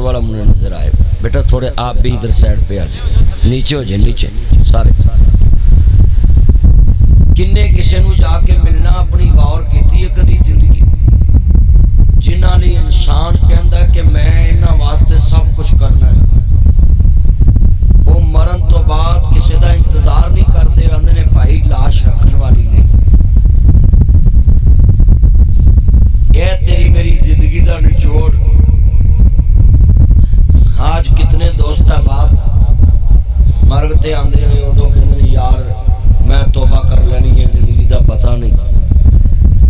वाला मुझे नजर आए। बेटा थोड़े आप भी इधर साइड पे आ जाओ, नीचे हो जाए, नीचे सारे। किन्ने किसी नूं जाके मिलना अपनी गौर की कदी जिंदगी, जिन्हां लई इंसान कहंदा कि मैं इन्हां वास्ते सब कुछ करना है, वो मरण तो बाद किसी का इंतजार नहीं करते, आंदे ने भाई लाश रखने वाली नहीं। यह तेरी मेरी जिंदगी का निचोड़। आज कितने दोस्त है बाप मरते आंदे ने, उदों कहंदे ने यार मैं तौबा कर लेनी है, जिंदगी का पता नहीं।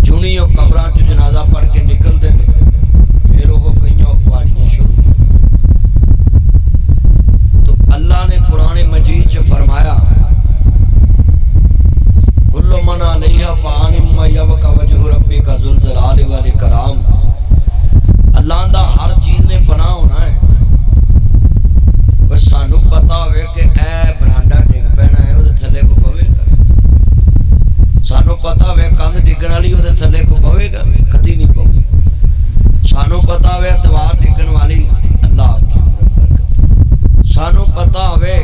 जुनी वो कबरां च जनाजा पढ़ के निकलते हैं, फिर वो कई अखबारियां शुरू। तो अल्लाह ने कुरान मजीद च फरमाया कुल्लु मन अलैहा फ़ान व यबका वजहु रब्बिका ज़ुल जलाली वल इकराम। अल्लाह दा हर चीज़ ने फना होना है, पर सानू पता होवे कि ए बरांडा डिग पैना है, उहदे थल्ले को पवेगा। सानू पता होवे कंध डिगण वाली, उहदे थल्ले को पवेगा, कदी नहीं पवे। सानू पता होवे दीवार डिगण वाली, अल्लाह की बरकत। सानू पता होवे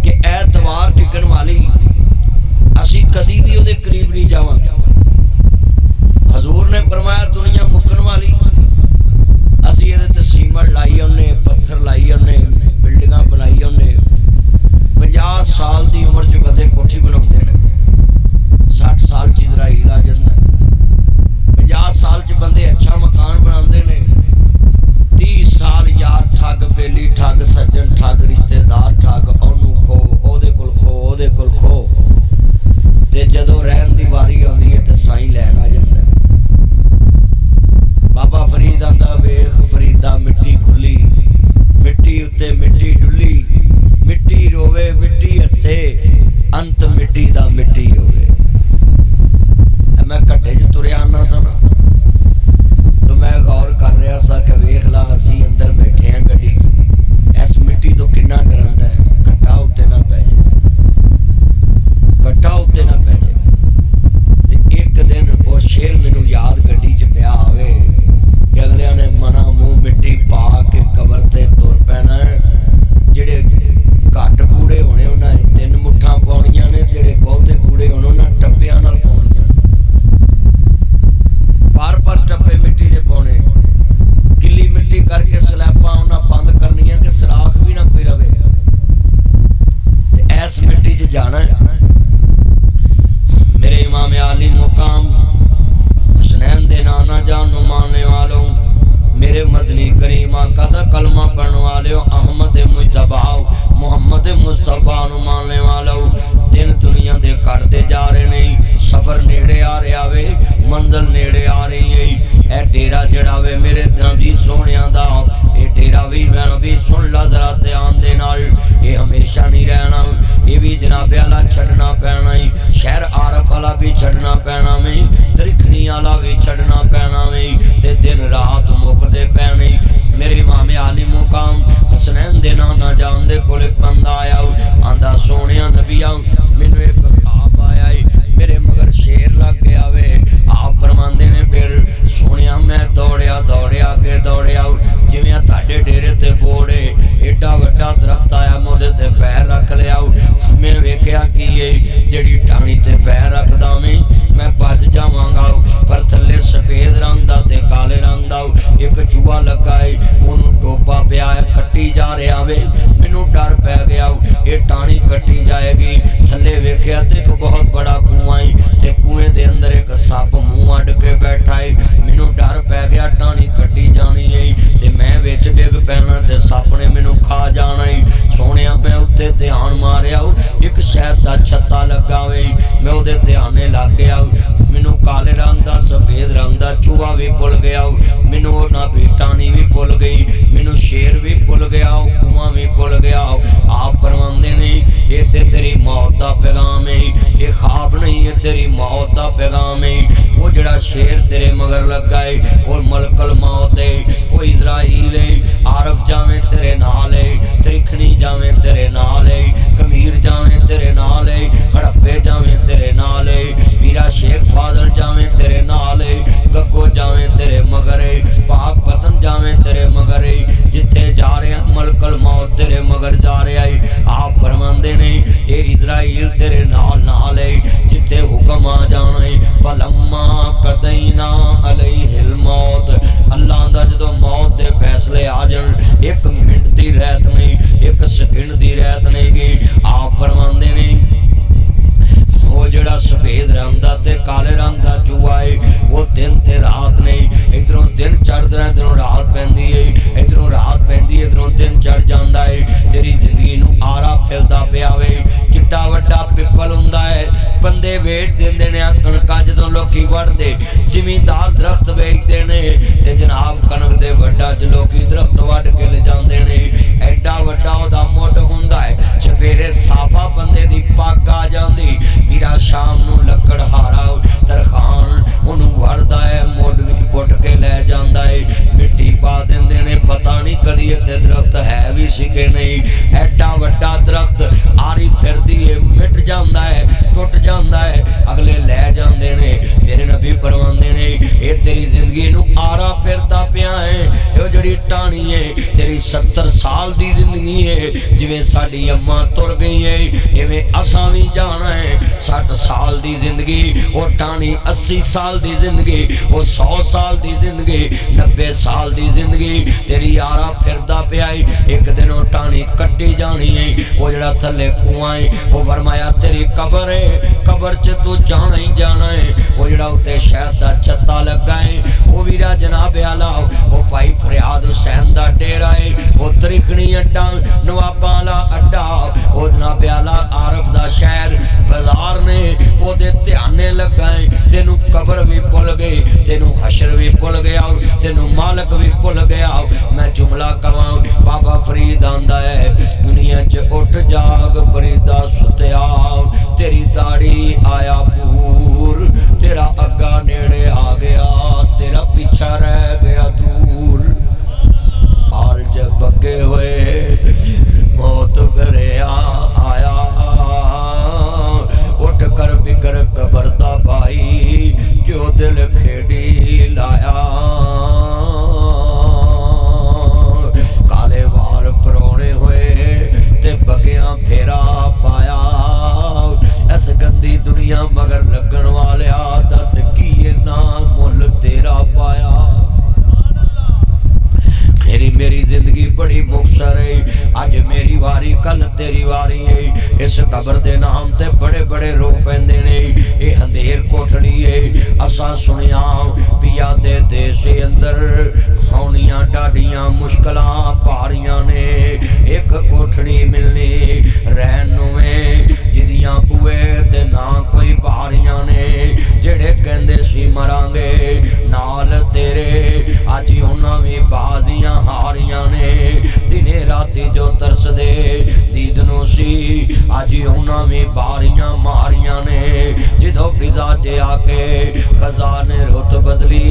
कि ए दीवार डिगण वाली, असी कदी भी उहदे करीब नहीं जावांगे। हजूर ने फरमाया दुनिया मुकन वाली, असी इहदे ते सीमट लाई आउने, पत्थर लाई आउने, बिल्डिंगां बनाई आउने। 50 साल की उम्र च बंदे कोठी बनाते हैं, 60 साल च इजराइल आ जाता है। 50 साल च बंदे अच्छा मकान बनाते हैं, 30 साल यार ठग बेली ठग सज्जन ठग रिश्तेदार ठग, ओनू खो ओहदे कोल खो ओहदे कोल खो, ते जदों रहन दी वारी आउंदी है ते साईं लैन आ जांदा है। बाबा फरीद आंदा वेख फरीदा मिट्टी खुली, मिट्टी उत्ते मिट्टी डुली, मिट्टी रोवे मिट्टी हसे, अंत मिट्टी दा मिट्टी होवे। मैं घट्टे च तुरिया आना सा ना, तो मैं गौर कर रहा सा कि वेख ला असी अंदर बैठे हैं गड्डी, इस मिट्टी तो कितना डरंदा है, घट्टा उत्ते ना पै जाए, घट्टा उत्ते ना पै जाए। ते एक दिन वो शेर मैनू याद गड्डी च पिया आवे कि अगलिया ने मना मूँह मिट्टी पा के कबर ते तुर पैना है। जेड़े घट कूड़े होने उन्हें 3 मुट्ठां पाउणियां ने, जेड़े बहुते कूड़े होने उन्हें टप्पियां नाल पाउणियां। पर टप्पे मिट्टी दे पाउणे, गिल्ली मिट्टी करके स्लैबां उन्हें बंद करनियां कि सराख भी ना कोई रवे। ते ऐस मिट्टी च जाना है। मेरे इमाम आली मुकाम हसनैन दे नाना जान नू मानने वालों, मेरे मदनी करीम आका दा कलमा पढ़ने वालों, अहमद मुजतबाओ मुहम्मद मुस्तफा नू मानने वालों, दिन दुनिया दे कटते जा रहे नहीं, सफर नेड़े आ रहा वे, मंजिल नेड़े आ रही है। ए डेरा जड़ा वे मेरे नबी सोहणिया दा, ए डेरा भी मैं भी सुन ला जरा ध्यान दे नाल, ये हमेशा नहीं रहना, ये भी जनाबे वाला छड़ना पैना ही, शहर आरफ वाला भी छड़ना पैना में, त्रिखनी वाला भी छड़ना पैना में, ते दिन रात मुकदे पैने। मेरे इमाम आली मुकाम हसनैन दे नाना जान दे कोल एक बंदा आया, आंदा सोहणिया नबिया मैनू एक आप आया, मेरे मगर शेर लग गया वे। आप फरमांदे ने फिर सोहणिया मैं दौड़िया दौड़िया अगे दौड़िया, जिवें तुहाडे डेरे ते बोड़े एडा वड्डा दरख्त आया, मैं उहदे ते पैर रख लिया। मैं वेख्या कि ये जिहड़ी टाणी ते पैर रखदा मैं भज जावांगा, पर थल्ले सफेद रंग दा ते काले रंग दा एक चूहा लगा है, ओनू टोपा पिया है, कट्टी जा रहा वे। मैनू डर पै गया, ये टाणी कट्टी जाएगी। थल्ले वेख्या ते एक बहुत बड़ा कुआं है, ते कुएं दे अंदर एक सप मुंह अड के बैठा है। मैनू डर पै गया, टाणी कट्टी जानी है, ते मैं विच डिग पैना ते सप ने मैनू खा जाना है। सोहणिया मैं उत्ते ध्यान मारिया, एक शहद दा छत्ता लगा वे, मैं उहदे ध्याने लग गया। मैनू काले रंग दा सफेद रंग दा चूहा भी भुल गया, मैनू उहनां दी टाणी भी भुल गई, मैनू शेर भी भुल गया, कुआं भी भुल गया। आप फरमांदे ने ये ते तेरी मौत दा पैगाम है, ये ख्वाब नहीं है, तेरी मौत दा पैगाम है। वो जड़ा शेर तेरे मगर लगा है, वो मलकल मौत है, वो इजराइल है। आरफ जावे तेरे नाल है, त्रिखनी जावे तेरे नाल है, कमीर जावे तेरे नाल है, हड़प्पे जावे तेरे नाल है, मीरा शेख फादल जावे तेरे नाल है, गग्गो जावे तेरे मगर है, पाक पतन जावे तेरे मगर है। फरमाते ने ये इजराइल तेरे नाल नाल है जिथे हुक्म आ जाना है। फलम्मा कदैना अलैहिल मौत अल्लाह दा जदों मौत दे फैसले आ जान एक मिनट दी रहत नहीं एक सेकंड दी रहत नहीं गी। आप फरमाते ने वो जड़ा सफेद रंग दा ते काले रंग दा चूहा है वो दिन ते रात नहीं इधरों दिन चढ़दा है इधरों रात पैंदी है इधरों रात पैंदी है इधरों दिन चढ़ जांदा है। तेरी जिंदगी नूं आरा फिरदा पिया वे किड्डा वड्डा पिपल हुंदा है बंदे वेच देंदे ने कणकां जदों लोकी वढ़दे जिमींदार दरख्त वेचदे ने ते जनाब कणक दे वड्डा च लोकी दरख्त वढ़ के ले जांदे ने एडा वड्डा ओहदा मुੱਢ हुंदा है। सवेरे साफा बंदे दी पग आ जांदी हीरा शाम नूं लकड़ हारा तरखान ओनू वढ़दा है मुੱਢ भी पुट के लै जांदा है मिट्टी पा दिंदे ने पता नहीं कदी इत्थे दरख्त है भी सी कि नहीं। एडा वड्डा दरख्त आरी फिरदी है मिट जांदा है टुट जांदा है अगले लै जांदे ने। मेरे नबी फरमांदे ने ये तेरी जिंदगी नूं आरा फिरदा पिया है ये जिहड़ी टाणी है तेरी 70 साल दी जिंदगी है जिवें साडी अम्मा तुर गई है इवें असां भी जाना है। 60 साल दी जिंदगी वो टाणी 80 साल दी जिंदगी वो 100 साल दी जिंदगी 90 साल दी जिंदगी तेरी आरा फिरदा पिया एक दिन वो टाणी कट्टी जानी है। वो जड़ा थले कुआं है वो फरमाया तेरी कबर है कबर च तू जाना ही जाना है। वो जड़ा उत्ते शहद दा छत्ता लगा है वो वीरा जनाब आला वो भाई फरियाद हुसैन दा डेरा है वो त्रिखणी अड्डा नवाबां दा अड्डा वो जनाब आला आरफ दा शहर बाजार ने वो दे ध्याने लगा है। तेनू कबर भी भुल गई तेनू हशर भी भुल गया तेनू मालक भी भुल गया। मैं जुमला कवां बाबा फरीद आंदा है दुनिया च उठ जाग फरीदा सुत्या तेरी दाढ़ी आया पूर तेरा अग्गा नेड़े आ गया तेरा पीछा रह गया दूर। हाल जब बगे हुए मौत घरे आया उठ कर बिगर कबर दा भाई क्यों दिल खेड़ी लाया। काले वाल परोने हुए ते बगिया फेरा पाया इस गंदी दुनिया मगर लगन वालिया दस की ना मुल तेरा पाया। मेरी जिंदगी बड़ी मुखसर है अज मेरी वारी कल तेरी वारी है। इस कबर दे नाम ते बड़े बड़े रोग पैंदे ने ये अंधेर कोठड़ी है। असा सुनिया पिया दे देश अंदर होनियां डाडियां मुश्किलां भारियां ने एक कोठड़ी मिलनी रहन में जिदियां बुए ते ना कोई बारियां ने जेड़े कहंदे सी मरांगे नाल तेरे अज उन्हां भी बाजियां हारियां ने दिने राती जो तरसदे दीद नूं सी अज उन्हां भी बारियां मारियां ने। जिदों फिजा च आके खजा ने रुत बदली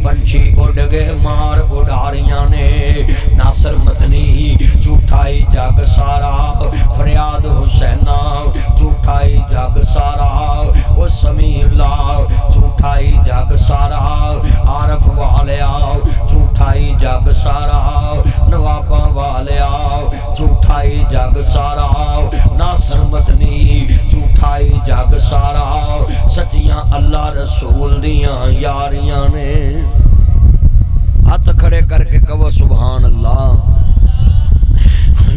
पंछी उड़ गए मार उडारियां ने। नासर मदनी झूठाई जग सारा फरियाद हुसैना झूठाई जग सारा वो समीर ला झूठाई जग सारा आरफ वालिया झूठाई जग सारा नवाबा वालिया झूठाई जग सारा नासर मदनी झूठाई जग सारा सच्चियां अल्लाह रसूल दियां यारियां ने। हाथ खड़े करके कहो सुभान अल्लाह।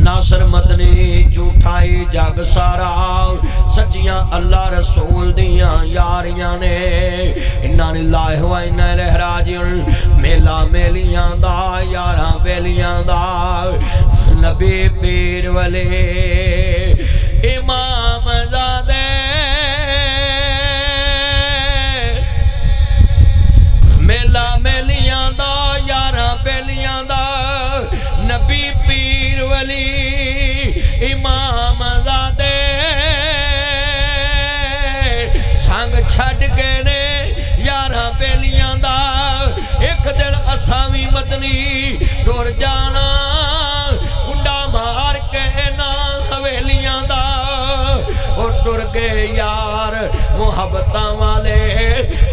नासर मदनी झूठाई जग सारा सच्चियां अल्लाह रसूल दियां यारियां ने। इन्ना लिल्लाहि व इन्ना इलैहि राजिऊन मेला मेलियां दा यारां बेलियां दा नबी पीर वले इमाम ज़ादे मेला मेलियां दा यारां बेलियां दा नबी पीर वली इमाम ज़ादे संग छड़ के ने यारां बेलियां दा। एक दिन असां भी मदनी टुर जाना कुंडा मार के ना हवेलियां दा। और टुर गए यार मुहब्बतां वाले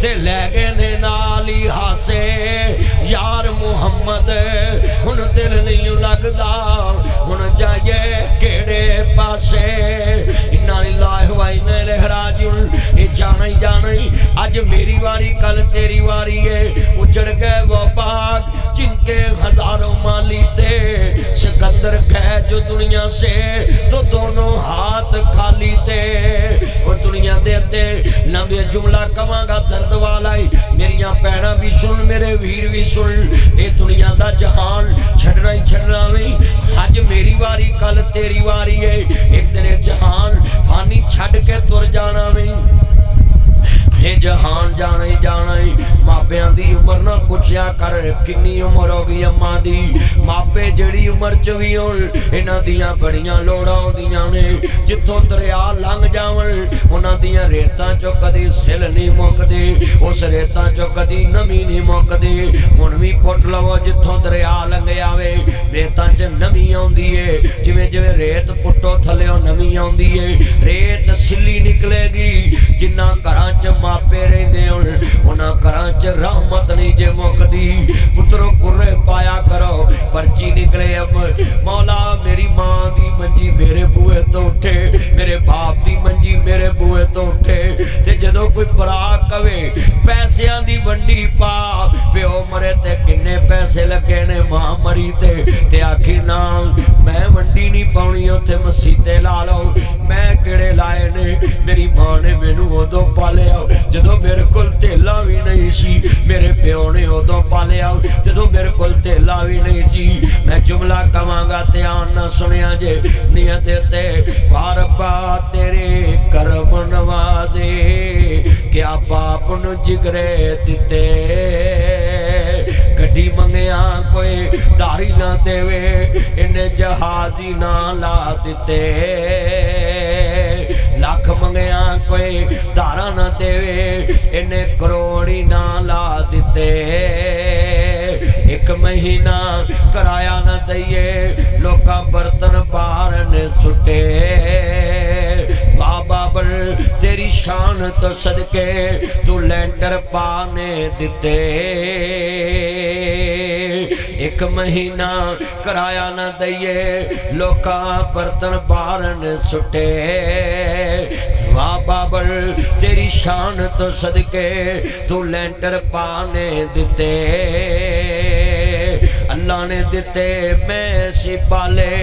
ते लै गए ने नाल ही हासे यार मुहम्मद हुण दिल नहीं लगदा हुण जाइए केड़े पासे। नहीं। अज मेरी वारी कल तेरी वारी है। उजड़ गए वो बाग जिनके हजारों माली थे। सिकंदर गए जो दुनिया से तो दोनों हाथ खाली थे। और दुनिया देते लंबे जुमला कवांगा दर्द वाला ही। मेरिया भैनां भी सुन मेरे वीर भी सुन। ये दुनिया दा जहान छड़ना ही छड़ना वी। अज मेरी वारी कल तेरी वारी है। एक दिन जहान फानी छड़ के तुर जाना वी। ये जहान जाना ही जाना ही। मापियां दी उम्र ना पुछया कर किन्नी उम्र हो गई अम्मा दी। मापे जड़ी उम्र च भी होण इन्हां दियां बड़ियां लोड़ां आउंदियां ने। जिथों दरिया लंघ जावण उन्हां दियां रेतां चों कदी सिल नहीं मुकदे। उस रेतां चों कदी नमी नहीं मुकदी। हुण भी पुट लवो जिथों दरिया लंघ आवे रेतां च नमी आउंदी है। जिवें जिवें रेत पुट्टो थल्लेओं नमी आउंदी है। रेत सिल्ली निकलेगी। जिन्ना घरां च मापे रहिंदे होण उन्हां घरां च रहमत नहीं जे मुकदी। पुत्रो कुर्रे पाया करो पर्ची निकले। अब मौला मेरी मां दी मंजी मेरे बूहे तो उठे। मेरे बाप दी मंजी मेरे बूहे तो उठे। ते जदों कोई भरा कवे पैसियां दी वंडी पा प्यो मरे ते किन्ने पैसे लगे ने मां मरी ते आखी ना मैं वंडी नहीं पाउणी उत्थे मसीते ला लो। मैं किहड़े लाए ने। मेरी मां ने मैनू उदों पालिया जदों मेरे कोल धेला भी नहीं सी। मेरे प्यो ने उदों पालिया जदों मेरे कोल धेला भी नहीं सी। मैं जुमला कवांगा ध्यान ना सुनिया जे। नियत ते वारबा तेरे करम नवाजे क्या बाप नू जिगरे दिते। गड्डी मंगिया कोई धारी ना देवे इन्हें जहाज ही ना ला दिते। लख मंगिया कोई धारा ना देवे इन्हें करोड़ी ना ला दिते। एक महीना कराया न दईए लोका बर्तन बाहर ने सुटे। वाह बाबर तेरी शान तो सदके तू लैंडर पाने दिते। एक महीना कराया न दईए लोका बर्तन बाहर ने सुटे। वाह बाबर तेरी शान तो सदके तू लैंटर पाने दिते। अल्लाह ने दिते मैं सी पाले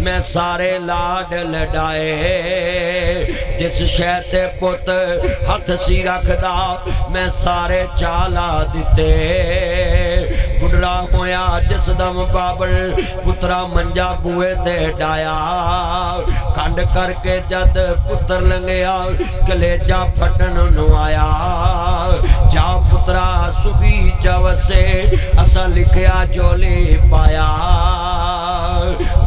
मैं सारे लाड लडाए। जिस शह ते पुत हथ सी रखदा मैं सारे चाला दिते। बुढ़ा होया जिस दम बाबर पुत्रा मंजा बूए ते डाया। खंड करके जद पुत्र लंघिया कलेजा फटन नु आया। जा पुत्रा सुखी चवसे असा लिखिया जोली पाया।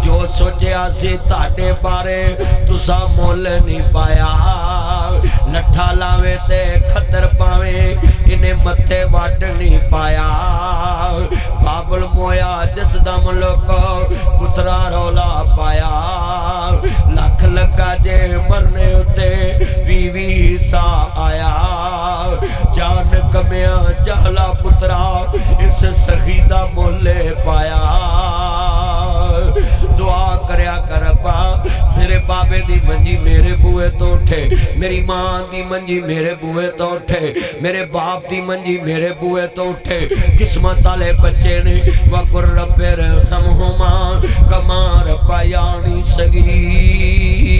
जो सोचिया सी ताटे बारे तुसा मोल नहीं पाया। लठा लावे ते खतर पावे इन्हें मथे वट नहीं पाया। बाबल मोया जिस दम लोको पुत्रा रौला पाया। लख लगा जे मरने उते वीवी सा आया। जान कमिया जहला पुत्रा इस सखी दा मोले पाया। दुआ करया कर बा मेरे बाबे दी मंजी मेरे बूहे तो उठे। मेरी मां दी मंजी मेरे बूहे तो उठे। मेरे बाप दी मंजी मेरे बूहे तो उठे। किस्मत वाले बच्चे ने वकुर रब्बे रहमहुमा कमा रब्बायानी सगीरा।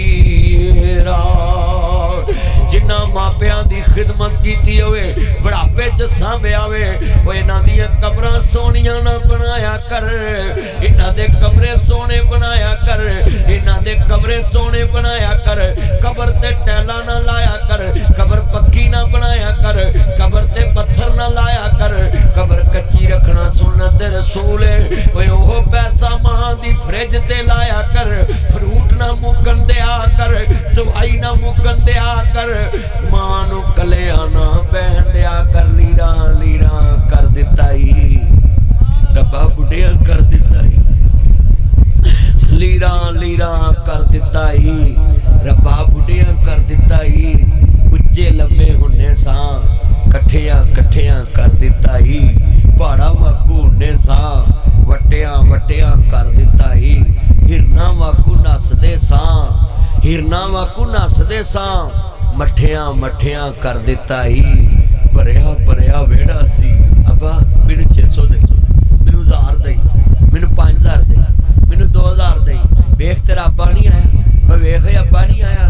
जिन्ना मापियां दी खिदमत कीती होवे बुढ़ापे च सांभे आवे वो इन्हां दियां कबरां सोहणियां ना बनाया कर। इन्हां दे कमरे सोहणे बनाया कर। इन्हां दे कमरे सोहणे बनाया कर। कबर ते टैला ना लाया कर। कबर पक्की ना बनाया कर। कबर ते पत्थर ना लाया कर। कबर कच्ची रखना सुन्नत रसूल है। ओए ओह पैसा मां दी फ्रिज ते लाया कर। फ्रूट ना मुकन दिया कर। दवाई ना मुकन दिया कर। मां नू कलिया ना बहन दिया कर। लीरा लीरा कर दिता ही रब्बा बुढ़िया कर दिता ही। लीरा लीरा कर दिता ही रब्बा बुढ़िया कर दिता ही। उच्चे लम्बे होने सा कठिया कठिया कर दिता ही। पहाड़ा वाकू होने सा वटिया वटिया कर दिता ही। हिरना वाकू नसदे सा हिरना वाकू नसदे सा मठिया मठिया कर दिता ही भरिया भरिया वेड़ा सी। अब्बा मैनू 600 दे, मैनू 1000 दे, मैनू 5000 दे, मैनू 2000 दे। वेख तेरा अब्बा नहीं आया, मैं वेख अब्बा नहीं आया।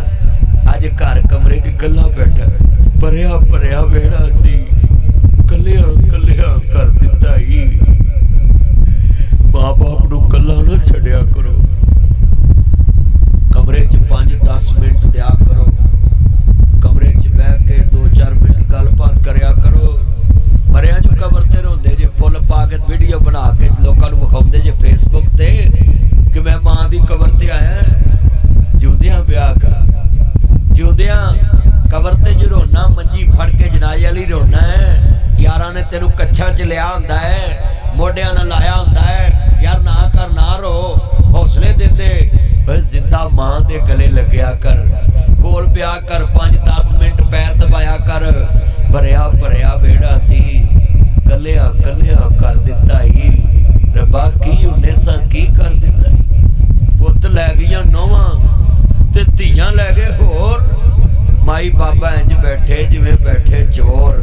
अज घर कमरे च कल्ला बैठा, भरिया भरिया वेड़ा सी, कलिया कलिया कर दिता ही। मां बाप नू कल्ला ना छड्या करो, कमरे च 5-10 मिनट दिया करो, कमरे च बह के 2-4 मिनट गलबात करया करो। मरिया जो कबर ते रोंदे जे, फुल पा के वीडियो बना के लोकां नू विखाउंदे जे फेसबुक ते कि मैं मां दी कबर ते आया। जिउंदियां ब्याह कर, जिउंदियां कबर ते जो रोना, मंजी फड़ के जनाजे वाली रोना है। यारां ने तेनू कच्छां च लिया हुंदा है, मोढियां नाल लाया हुंदा है, यार ना कर ना रो, हौसले देंदे। जिंदा मां दे गले लग्या कर, कोल पिया कर, 5-10 मिनट पैर दबाया कर। भरिया भरिया वेड़ा सी, कलिया कलिया कर दिता ही। रब्बा की उन्हें सा की कर दिता। पुत लै गईयां नौवां ते धीयां लै गए होर। माई बाबा इंज बैठे जिवें बैठे चोर।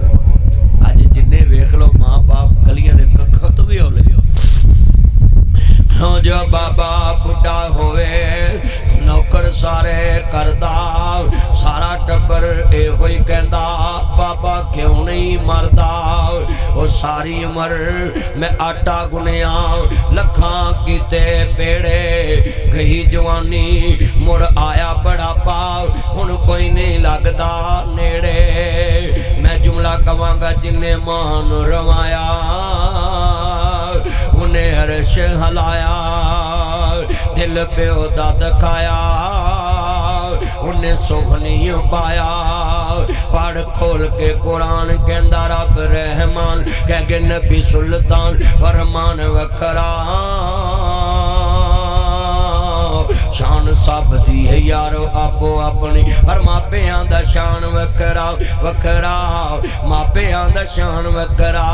अज जिन्ने वेख लो मां बाप गलियां दे कक्खां तो भी हौले। जो बाबा बुढ़ा होवे नौकर सारे करदा, सारा टब्बर एहो ही कहंदा बाबा क्यों नहीं मरदा। वो सारी उमर मैं आटा गुनिया, लखां कीते पेड़े, गई जवानी मुड़ आया बुढ़ापा, हुण कोई नहीं लगदा नेड़े। मैं जुमला कवांगा जिन्ने मान रवाया, उन्हें हर्ष हलाया, दिल प्यो दा दिखाया, उन्हें सुख नहीं पाया। पढ़ खोल के कुरान कहंदा रब रहमान, कह गए नबी सुल्तान फरमान वखरा। शान सब दी है यारो आपो अपनी, पर मापियां दा शान वखरा वखरा, मापियां दा शान वखरा।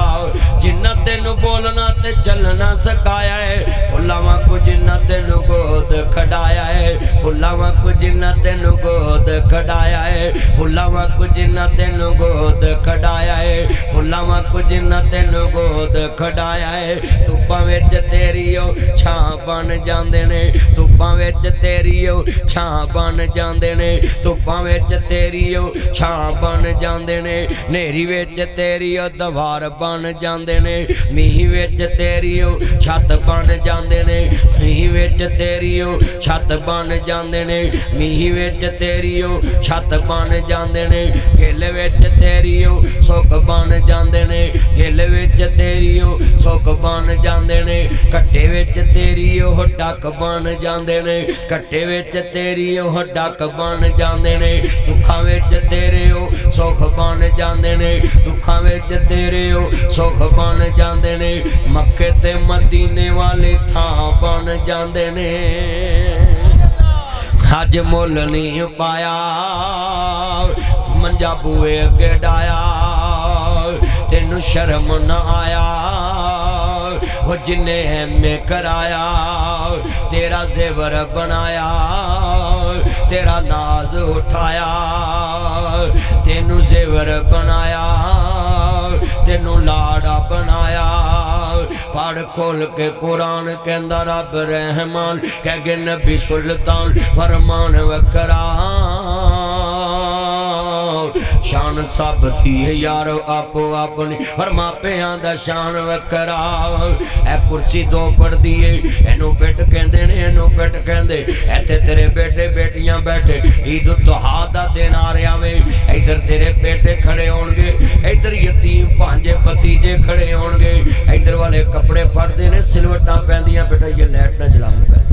जिन्ना तेनू बोलना ते चलना सिखाया है, फुल्लां वांगू जिन्ना तेनू गोद खड़ाया है, फुल्लां वांगू जिन्ना तेनू गोद खड़ाया है, फुल्लां वांगू जिन्ना तेनू गोद खड़ाया है, फुल्लां वांगू जिन्ना तेनू गोद खड़ाया है। धुप्पां विच तेरी ओ छां बन जांदे ने, धुप्पां विच तेरी ओ छां बन जांदे ने, धुप्पां विच तेरी ओ छां बन जांदे ने, नेरी विच तेरी ओ दवार बन जांदे ने, मींह विच तेरी ओ छत बन जांदे ने, मींह विच तेरी ओ छत बन जांदे ने, मींह विच तेरी ओ छत बन जांदे ने, गिल विच तेरी ओ सुख बन जांदे ने, गिल विच तेरी ओ सुख बन जांदे ने, कट्टे विच तेरी ओ डक बन जांदे ने, कट्टे विच तेरी ओ डक बन जांदे ने, दुखां विच तेरे ओ सुख बन जांदे ने, दुखां विच तेरे ओ सुख बन जांदे ने, मक्के ते मदीने वाले थां बन जांदे ने। अज मुल नहीं पाया, मंजा बूए अगे डाया, तेनू शर्म न आया। वो जिन्ने में कराया, तेरा जेवर बनाया, तेरा नाज उठाया, तेनू जेवर बनाया, तेनू लाड़ा बनाया। पढ़ खोल के कुरान कहंदा रब रहमान, कह गए नबी सुल्तान फरमान वखरा। शान सब थी यारो आपो अपनी, पर मापियां दा शान वखरा। ए कुर्सी दो पड़दी है, एनू पिट कहंदे ने, एनू पिट कहंदे। इत्थे तेरे बेटे बेटियां बैठे, ईद तुहा दा दिन आ रहा वे, इधर तेरे बेटे खड़े होणगे, इधर यतीम भांजे भतीजे खड़े होणगे, इधर वाले कपड़े फड़दे ने, सिलवटां पैंदियां, बेटा ये लाइट ना जलाऊं पै,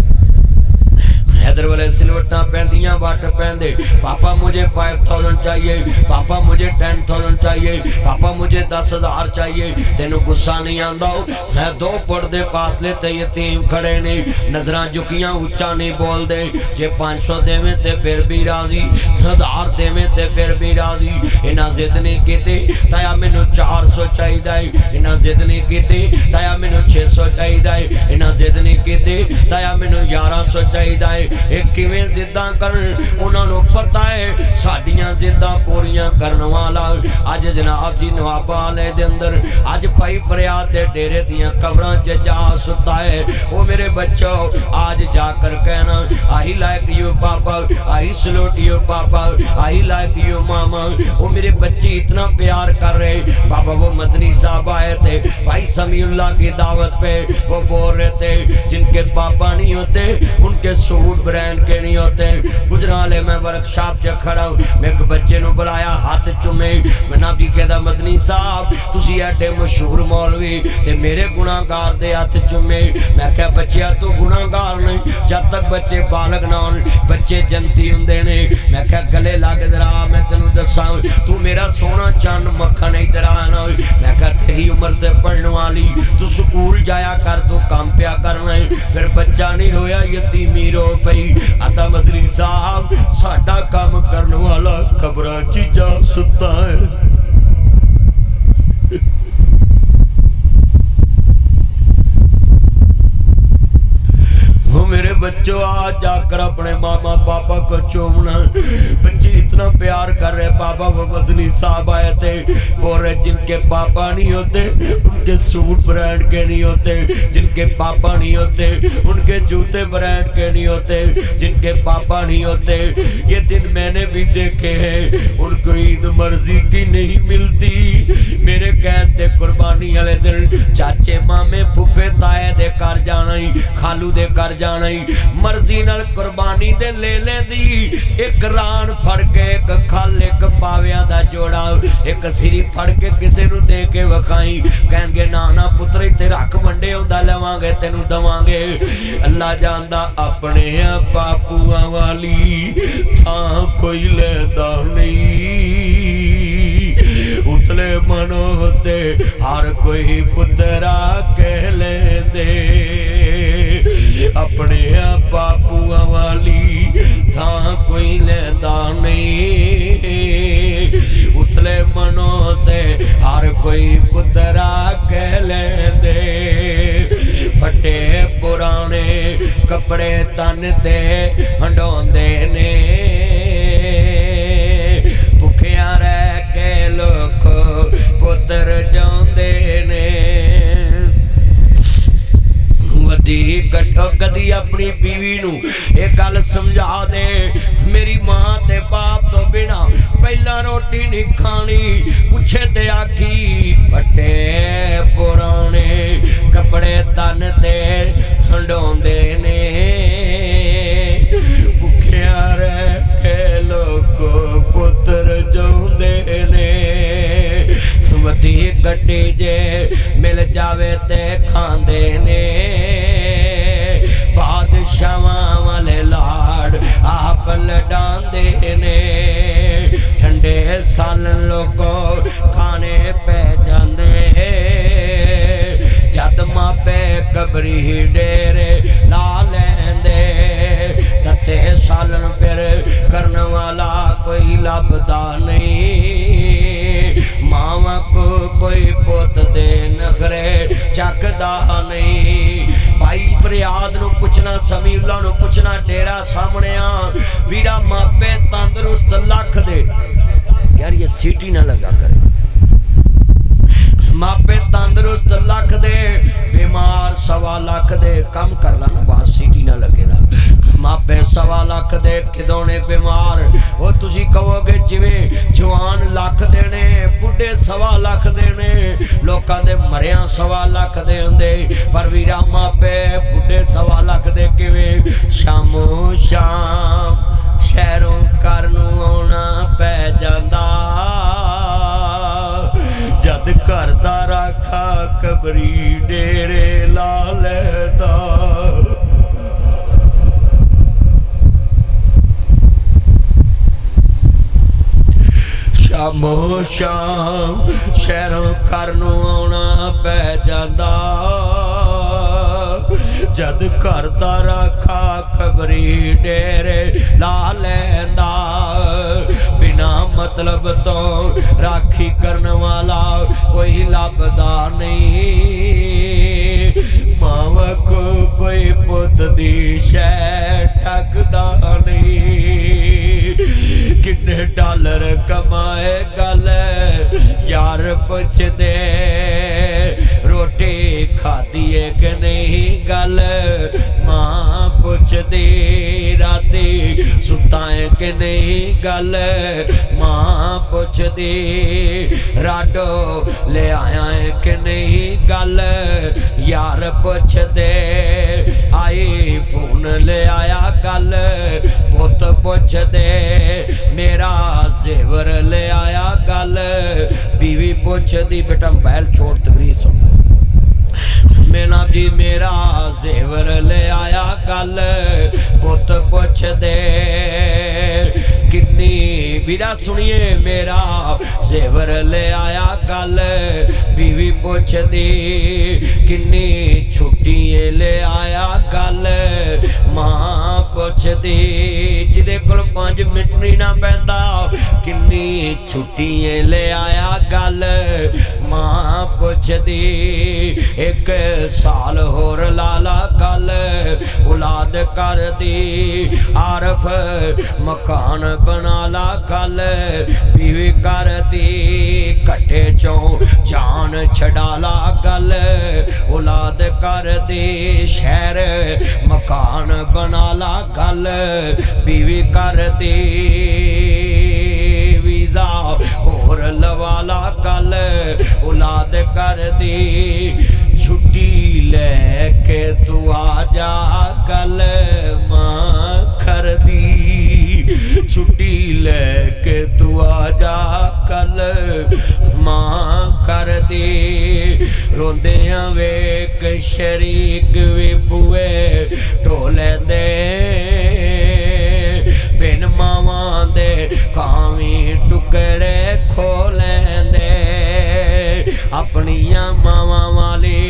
इधर वाले सिलवटां पैंदियां, वट पैंदे। पापा मुझे 5000 चाहिए, पापा मुझे 10,000 चाहिए, पापा मुझे 10,000 चाहिए। तेनू गुस्सा नहीं आंदा, मैं 2 पर्दे फासले ते यतीम खड़े ने, नजरां झुकियां, उच्चा नहीं बोलदे। जे 500 देवें ते फिर भी राजी, 1000 देवें ते फिर भी राजी। इन्हां जिद नहीं कीती ताया मैनू 400 चाहिदा है, इन्हां जिद नहीं कीती ताया मैनू 600 चाहिदा है, इन्हां जिद नहीं कीती ताया मैनू 1100 चाहिदा है। ये किवें जिद्दां करन उन्हां नूं पता है साडियां जिद्दां पूरियां करन वाला अज जनाब जी नवाबा वाले दे अंदर अज भाई फरियाद दे डेरे दियां कबरां च जा सुता है। ओ मेरे बच्चों आज जाकर कहना आई लाइक यू पापा, आई सलूट यू पापा, आई लाइक यू मामा। वो मेरे बच्चे इतना प्यार कर रहे। बाबा वो मदनी साहब आए थे भाई समीउल्लाह की दावत पे, वो बोल रहे थे जिनके पापा नहीं होते उनके सूट ब्रांड के नहीं होते। गुजराले में वर्कशॉप च खड़ा मैं एक बच्चे नु बुलाया, हाथ चुमे बिना भी कहदा मदनी साहब तुसी एडे मशहूर मौलवी ते मेरे गुनाहगार दे हाथ चुमे। मैं क्या बच्चिया तू गुनाहगार नहीं, जब तक बच्चे बालग ना होन बच्चे जनती हुंदे ने। मैं क्या गले लग जरा मैं तेनू दसा तू मेरा सोना चंद मक्खन इधर आना। मैं क्या तेरी उम्र ते पढ़ने वाली तू स्कूल जाया कर, तू काम पिया करना है। फिर बच्चा नहीं होया यतीमी रो पई। आता मदनी साहब साडा काम करने वाला खबरां चीजा सुता है। मेरे बच्चों आज जाकर अपने मामा पापा को चूमना। बच्चे इतना प्यार कर रहे। पापा वो मदनी साहब आए थे बोल रहे जिनके पापा नहीं होते उनके सूट ब्रांड के नहीं होते, जिनके पापा नहीं होते उनके जूते ब्रांड के नहीं होते, जिनके पापा नहीं होते। ये दिन मैंने भी देखे हैं, उनको ईद मर्जी की नहीं मिलती। मेरे कहते कुर्बानी वाले दिन चाचे मामे फुफे ताए दे कर जाना ही, खालू दे कर जाना मर्जी नाल कुर्बानी दे ले ले दी। एक रान फड़ के एक खल एक पावियां दा जोड़ा एक सिरी फड़ के किसे नू दे के वखाई। कहणगे ना ना पुत्र इत्थे रख वंडे हुंदा लवांगे तेनू दवांगे। अल्लाह जानदा अपने बापूआं वाली थां कोई लैंदा नहीं। उतले मनो ते हर कोई पुत्रा कह लेंदे। अपने बापूआं वाली थां कोई लैंदा नहीं। उतले मनो ते हर कोई पुत्रा कह लेंदे। फटे पुराने कपड़े तन ते हंडोंदे ने। भुखिया रह के लोग पुत्र चाहुंदे ने। कदी अपनी बीवी नू एक गल समझा दे, मेरी मां ते बाप तो बिना पहला रोटी नहीं खानी। पूछे ते आखी फटे पुराने कपड़े तन ते हंडोंदे ने। भुखिया रह के लोको पुत्र जोंदे ने। वधी कटी जे मिल जावे ते खांदे ने। बादशाहां वाले लाड़ आप लडांदे ने। ठंडे सालन लोगों खाने पे जांदे। जद मापे कबरी डेरे ला लेंदे। तते सालन फिर करने वाला कोई लभदा नहीं। मावा को कोई पुत दे नखरे चकदा नहीं। भाई फरियाद नू पुछना समीउल्लाह नू पुछना डेरा सामने आ वीरा मापे तंदरुस्त लख दे। यार ये सीटी ना लगा करे। मापे तंदरुस्त लख दे बीमार 1.25 लाख दे कम कर ला ना बात सीटी ना लगे ना। मापे 1.25 लाख दे खिदौने बीमार वो तुसी कहोगे जिवें जवान लख देने बुढ़े 1.25 लाख देने। लोकां दे मरिया 1.25 लाख दे हुंदे पर वीरा मापे बुढ़े 1.25 लाख दे किवें। शामो शाम शहरों घर नू आउणा पै जांदा। जद घर दा राखा कबरी डेरे ला लैंदा। शामो शाम शहरों घर नू आउणा पै जांदा। जद घर दा राखा कबरी डेरे ला लैंदा। बिना मतलब तो राखी करने वाला कोई लभदा नहीं। मावा को कोई पुत दी शै ठग डॉलर कमाए गल यार पुछ दे रोटी खाधी है कि नहीं गल मां पुछ दे राती सुता है कि नहीं गल मां पुछ दे राडो ले आया है कि नहीं गल यार पुछ दे आई फोन ले आया गल पुत पुछ दे मेरा जेवर ले आया गल बीवी पुछ दी बेटा मोबाइल छोड़ तकरीर सुन मेरा जी मेरा जेवर ले आया गल पुत पुछ दे किन्नी बीरा सुनिए मेरा जेवर ले आया गल बीवी पुछ दी किन्नी छुट्टी ले आया गल मां पुछ दी जिदे कोल 5 मिनट नहीं ना पैंदा किन्नी छुट्टी ले आया गल मां पुछ दी 1 साल होर लाला गल औलाद कर दी आरफ मकान बना ला गल बीवी कर दी कट्टे चों जान छड़ा ला गल औलाद कर दी शहर मकान बना ला गल बीवी कर दी वीजा होर लवाला गल औलाद कर दी छुट्टी लेके तू आ जा गल मां कर दी छुट्टी लेके तू आ जा कल मां कर दी रोंदे वेख शरीक भी बुए ढोले दे बिन मावा दे कावी टुकड़े खोले दे अपनिया मावा वाली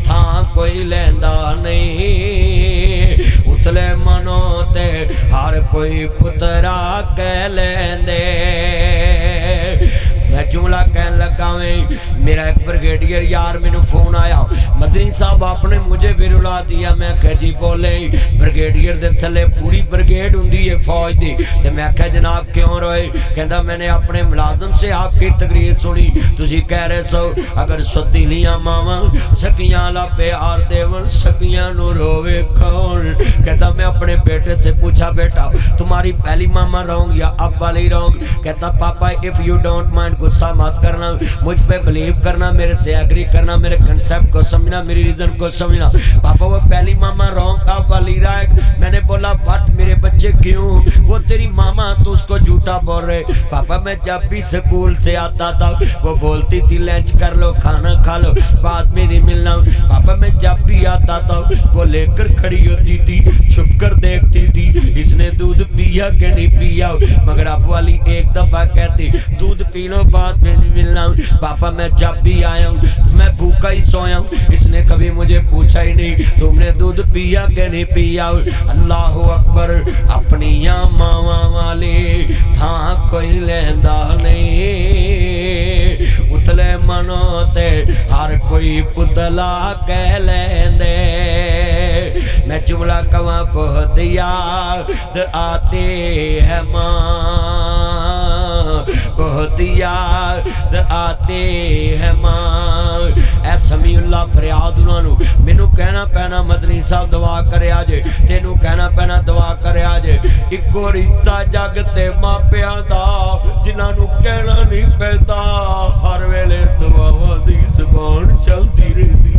थां कोई लेंदा नहीं उतले मनो ते हर कोई पुतरा कह लेंदे मैं जुमला कहन लगा मेरा एक ब्रिगेडियर यार मैनू फोन आया मदनी साहब आपने मुझे भी रुला दिया मैं कह जी बोले ब्रिगेडियर दे थले पूरी ब्रिगेड हुंदी है फौज दी ते मैं कहा जनाब क्यों रोए कहंदा मैंने अपने मुलाजम से आपकी तकरीर सुनी तुसी कह रहे सो अगर सतीलियां मावां सकियां ला प्यार देवन सकियां नू रोवे कौन कहता मैं अपने बेटे से पूछा बेटा तुम्हारी पहली मामा रॉन्ग या अब वाली रॉन्ग कहता पापा इफ यू डोंट माइंड गुस्सा मत करना मुझ पे बिलीव करना मेरे से एग्री करना मेरे कंसेप्ट को समझना मेरी रीजन को समझना पापा वो पहली मामा रॉन्ग अब वाली राइट मैंने बोला व्हाट मेरे बच्चे क्यों वो तेरी मामा तो उसको झूठा बोल रहे पापा मैं जब भी स्कूल से आता था वो बोलती थी लंच कर लो खाना खा लो बाद में नहीं मिलना पापा मैं जब भी आता था वो लेकर खड़ी होती थी छुप कर देखती थी इसने दूध पिया कि नहीं पिया मगर अब वाली एक दफा कहती दूध पी लो बाद में नहीं मिलना पापा मैं जब भी आया हूँ मैं भूखा ही सोया हूँ इसने कभी मुझे पूछा ही नहीं तुमने दूध पिया कि नहीं पिया अल्लाह अकबर अपनी मावा वाली था कोई लेंदा नहीं उतले मनो ते हर कोई पुतला कह लेंदे मैं जुमला कवा बहुत याद आते है मां बहुत याद आते है मां ऐ समीउल्लाह फरियाद उन्होंने मैनू कहना पैना मदनी साहब दुआ करे जे तेनू कहना पैना दुआ करे जे इको रिश्ता जग ते मापियां दा जिन्हां नू कहना नहीं पैंदा हर वेले दुआवां दी ज़बान चलदी रहिंदी